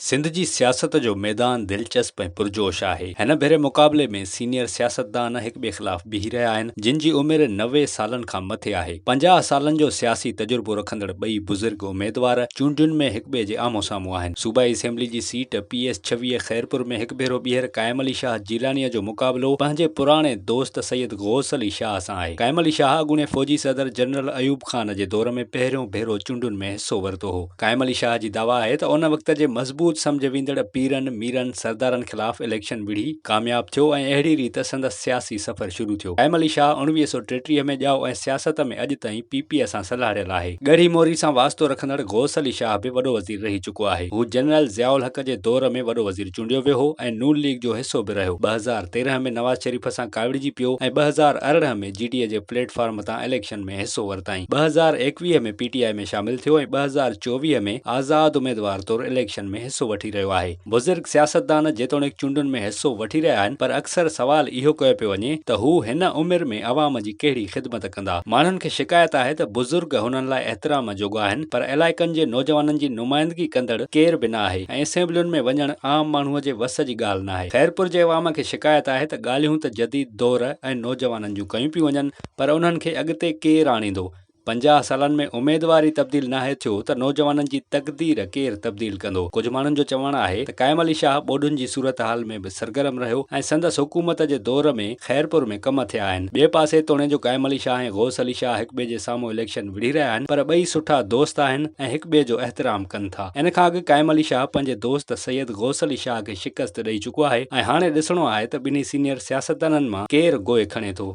सिंध जी सियासत जो मैदान दिलचस्प ऐं पुरजोश आहे। हिन भेरे मुक़ाबले में सीनियर सियासतदान हिक ॿिए ख़िलाफ़ बीही रहिया आहिनि, जिन जी उमिरि 90 सालनि खां मथे आहे। 50 सालनि जो सियासी तजुर्बो रखंदड़ ॿई बुज़ुर्ग उमेदवार चूंडुनि में हिक ॿिए जे आम्हूं साम्हूं आहिनि। सूबाई असेंबली जी सीट PS 26 ख़ैरपुर में हिक भेरो ॿीहर क़ाइम अली शाह जीलानीअ जो मुक़ाबिलो पंहिंजे पुराणे दोस्त सैयद गौस अली शाह सां आहे। क़ाइम अली शाह अॻूणे फ़ौजी सदर जनरल अयूब ख़ान जे दौर में पहिरियों भेरो चूंडुनि में हिसो वरितो हो। क़ाइम अली शाह जी दावा आहे त उन वक़्त जे मज़बूत सम्झ वेंदड़ पीरनि मीरनि सरदारनि ख़िलाफ़ इलेक्शन विढ़ी कामयाब थियो ऐं अहिड़ी रीति संदसि सियासी सफ़र शुरू थियो। क़ाइम अली शाह 1933 में ॼाओ ऐं सियासत में अॼु ताईं PP सां सलाहियल आहे। ॻढ़ी मोरी सां वास्तो रखंदड़ गौस अली शाह बि वॾो वज़ीर रही चुको आहे। हू जनरल ज़ियाउल हक़ जे दौर में वॾो वज़ीर चूंडियो वियो हो ऐं नून लीग जो हिसो बि रहियो। 2013 में नवाज़ शरीफ सां काविड़जी पियो ऐं 2018 में GDA जे प्लेटफॉर्म तां इलेक्शन में हिसो वरिताईं। 2021 में PTI में शामिल थियो ऐं 2024 में आज़ाद उमेदवार तौरु इलेक्शन में हिसो वठी रहियो आहे। बुज़ुर्ग सियासतदान जेतोणीकि चूंडुनि में हिसो वठी रहिया आहिनि, पर अक्सर सवाल इहो कयो पियो वञे त हू हिन उमिरि में अवाम जी कहिड़ी ख़िदमत कंदा। माण्हुनि खे शिकायत आहे त बुज़ुर्ग हुननि लाइ एतिराम जोॻा आहिनि, पर इलाइक़नि जे नौजवाननि जी नुमाइंदगी कंदड़ केर बि न आहे ऐं असेंबलियुनि में वञणु आम माण्हूअ जे वस जी ॻाल्हि न आहे। ख़ैरपुर जे अवाम खे शिकायत आहे त ॻाल्हियूं त जदीद दौर ऐं नौजवाननि जूं कयूं पियूं वञनि, पर उन्हनि खे अॻिते केरु आणींदो। 50 सालनि में उमेदवार ई तब्दील नाहे थियो त नौजवाननि जी तक़दीर केरु तब्दील कंदो। कुझु माण्हुनि जो चवणु आहे त क़ाइम अली शाह ॿोॾुनि जी सूरत हाल में बि सरगर्म रहियो ऐं संदसि हुकूमत जे दौर में ख़ैरपुर में कम थिया आहिनि। ॿिए पासे तोणे जो क़ाइम अली शाह ऐं गौस अली शाह हिक ॿिए जे साम्हूं इलेक्शन विढ़ी रहिया आहिनि, पर ॿई सुठा दोस्त आहिनि ऐं हिक ॿिए जो एहतराम कनि था। इन खां अॻु क़ाइम अली शाह पंहिंजे दोस्त सैयद गौस अली शाह खे शिकस्त ॾेई चुको आहे ऐं हाणे ॾिसणो आहे त ॿिन्ही सीनियर सियासतदाननि मां केरु गोए खणे थो।